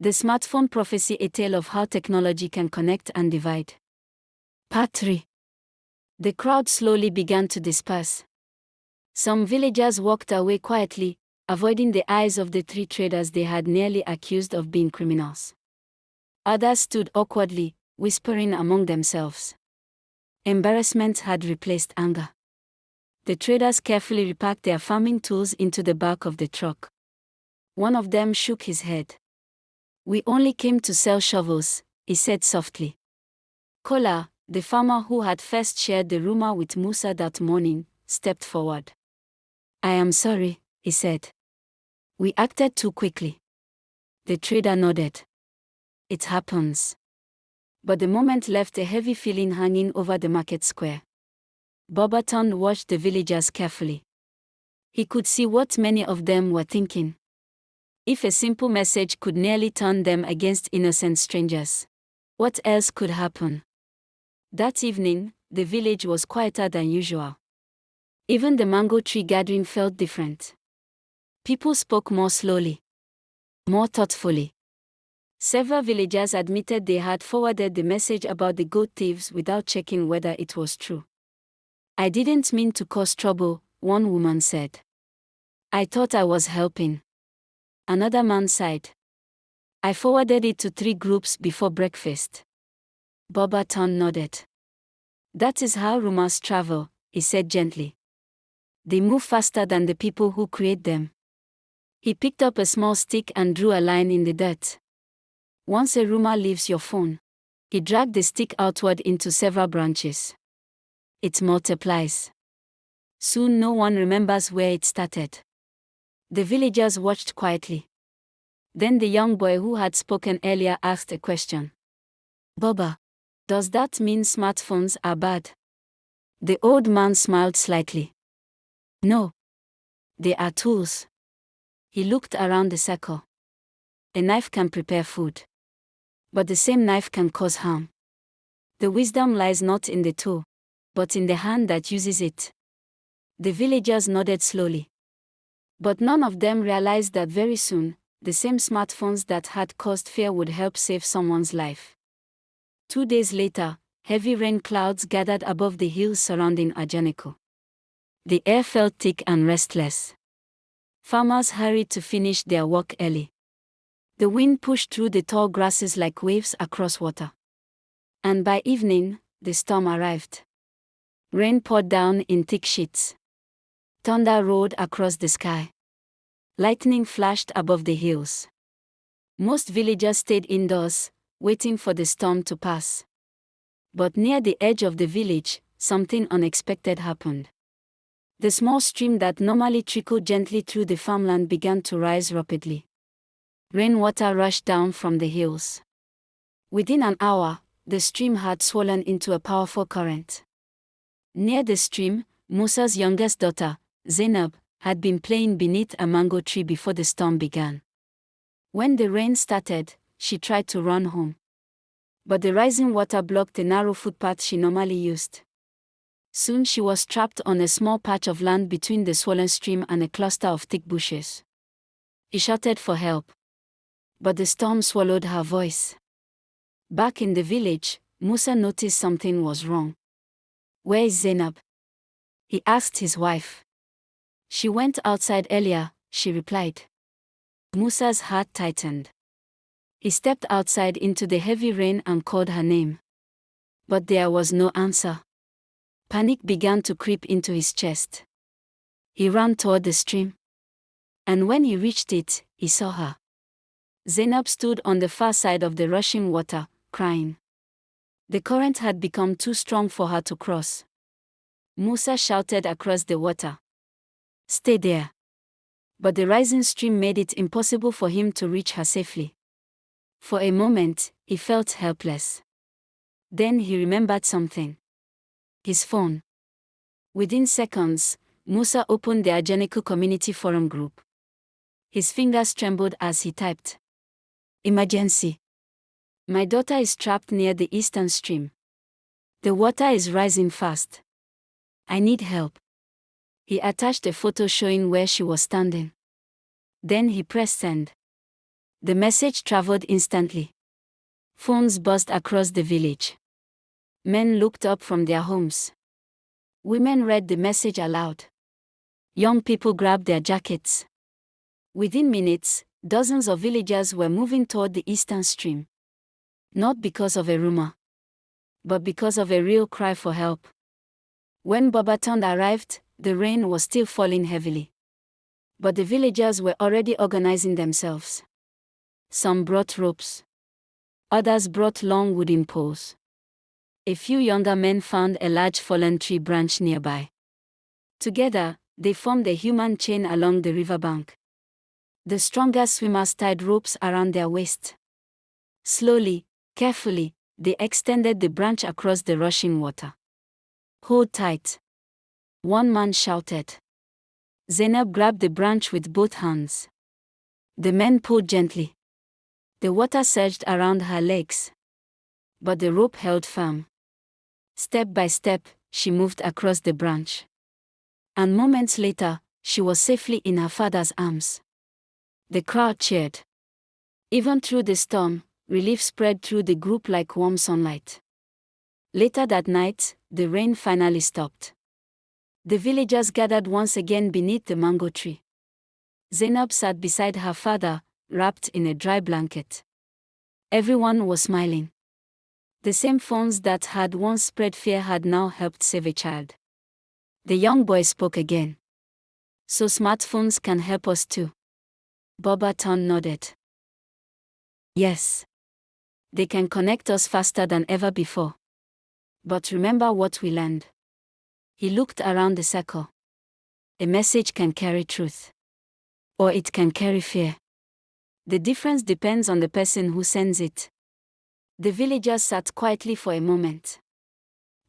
The Smartphone Prophecy: A Tale of How Technology Can Connect and Divide. Part 3. The crowd slowly began to disperse. Some villagers walked away quietly, avoiding the eyes of the three traders they had nearly accused of being criminals. Others stood awkwardly, whispering among themselves. Embarrassment had replaced anger. The traders carefully repacked their farming tools into the back of the truck. One of them shook his head. "We only came to sell shovels," he said softly. Kola, the farmer who had first shared the rumor with Musa that morning, stepped forward. "I am sorry," he said. "We acted too quickly." The trader nodded. "It happens." But the moment left a heavy feeling hanging over the market square. Bobaton watched the villagers carefully. He could see what many of them were thinking. If a simple message could nearly turn them against innocent strangers, what else could happen? That evening, the village was quieter than usual. Even the mango tree gathering felt different. People spoke more slowly, more thoughtfully. Several villagers admitted they had forwarded the message about the goat thieves without checking whether it was true. "I didn't mean to cause trouble," one woman said. "I thought I was helping." Another man sighed. "I forwarded it to 3 groups before breakfast." Bobaton nodded. "That is how rumors travel," he said gently. "They move faster than the people who create them." He picked up a small stick and drew a line in the dirt. "Once a rumor leaves your phone," he dragged the stick outward into several branches. "It multiplies. Soon no one remembers where it started." The villagers watched quietly. Then the young boy who had spoken earlier asked a question. "Boba, does that mean smartphones are bad?" The old man smiled slightly. "No. They are tools." He looked around the circle. "A knife can prepare food. But the same knife can cause harm. The wisdom lies not in the tool, but in the hand that uses it." The villagers nodded slowly. But none of them realized that very soon, the same smartphones that had caused fear would help save someone's life. 2 days later, heavy rain clouds gathered above the hills surrounding Ajanico. The air felt thick and restless. Farmers hurried to finish their work early. The wind pushed through the tall grasses like waves across water. And by evening, the storm arrived. Rain poured down in thick sheets. Thunder roared across the sky. Lightning flashed above the hills. Most villagers stayed indoors, waiting for the storm to pass. But near the edge of the village, something unexpected happened. The small stream that normally trickled gently through the farmland began to rise rapidly. Rainwater rushed down from the hills. Within an hour, the stream had swollen into a powerful current. Near the stream, Musa's youngest daughter, Zainab, had been playing beneath a mango tree before the storm began. When the rain started, she tried to run home. But the rising water blocked the narrow footpath she normally used. Soon she was trapped on a small patch of land between the swollen stream and a cluster of thick bushes. She shouted for help. But the storm swallowed her voice. Back in the village, Musa noticed something was wrong. "Where is Zainab?" he asked his wife. "She went outside earlier," she replied. Musa's heart tightened. He stepped outside into the heavy rain and called her name. But there was no answer. Panic began to creep into his chest. He ran toward the stream. And when he reached it, he saw her. Zainab stood on the far side of the rushing water, crying. The current had become too strong for her to cross. Musa shouted across the water, "Stay there." But the rising stream made it impossible for him to reach her safely. For a moment, he felt helpless. Then he remembered something. His phone. Within seconds, Musa opened the Ajanico Community Forum group. His fingers trembled as he typed. "Emergency. My daughter is trapped near the eastern stream. The water is rising fast. I need help." He attached a photo showing where she was standing. Then he pressed send. The message traveled instantly. Phones buzzed across the village. Men looked up from their homes. Women read the message aloud. Young people grabbed their jackets. Within minutes, dozens of villagers were moving toward the eastern stream. Not because of a rumor, but because of a real cry for help. When Babaton arrived, the rain was still falling heavily. But the villagers were already organizing themselves. Some brought ropes. Others brought long wooden poles. A few younger men found a large fallen tree branch nearby. Together, they formed a human chain along the riverbank. The stronger swimmers tied ropes around their waists. Slowly, carefully, they extended the branch across the rushing water. "Hold tight," one man shouted. Zainab grabbed the branch with both hands. The men pulled gently. The water surged around her legs. But the rope held firm. Step by step, she moved across the branch. And moments later, she was safely in her father's arms. The crowd cheered. Even through the storm, relief spread through the group like warm sunlight. Later that night, the rain finally stopped. The villagers gathered once again beneath the mango tree. Zainab sat beside her father, wrapped in a dry blanket. Everyone was smiling. The same phones that had once spread fear had now helped save a child. The young boy spoke again. "So smartphones can help us too." Babaton nodded. "Yes. They can connect us faster than ever before. But remember what we learned." He looked around the circle. "A message can carry truth. Or it can carry fear. The difference depends on the person who sends it." The villagers sat quietly for a moment.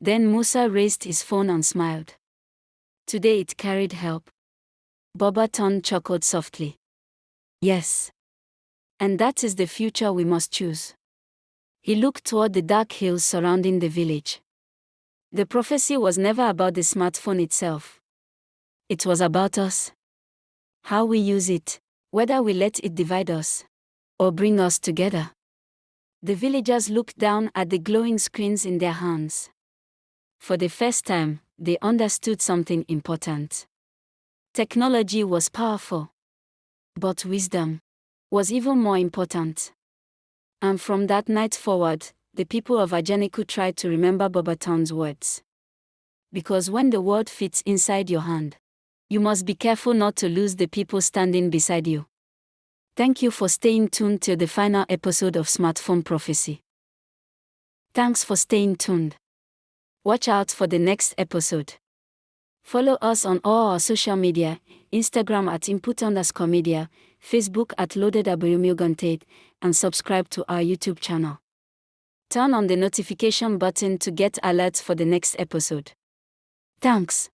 Then Musa raised his phone and smiled. Today it carried help. Babaton chuckled softly. "Yes. And that is the future we must choose." He looked toward the dark hills surrounding the village. The prophecy was never about the smartphone itself. It was about us. How we use it, whether we let it divide us or bring us together. The villagers looked down at the glowing screens in their hands. For the first time, they understood something important. Technology was powerful, but wisdom was even more important. And from that night forward, the people of Ajaniku tried to remember Babaton's words. Because when the world fits inside your hand, you must be careful not to lose the people standing beside you. Thank you for staying tuned till the final episode of Smartphone Prophecy. Thanks for staying tuned. Watch out for the next episode. Follow us on all our social media, Instagram at input_media, Facebook at loaded_, and subscribe to our YouTube channel. Turn on the notification button to get alerts for the next episode. Thanks.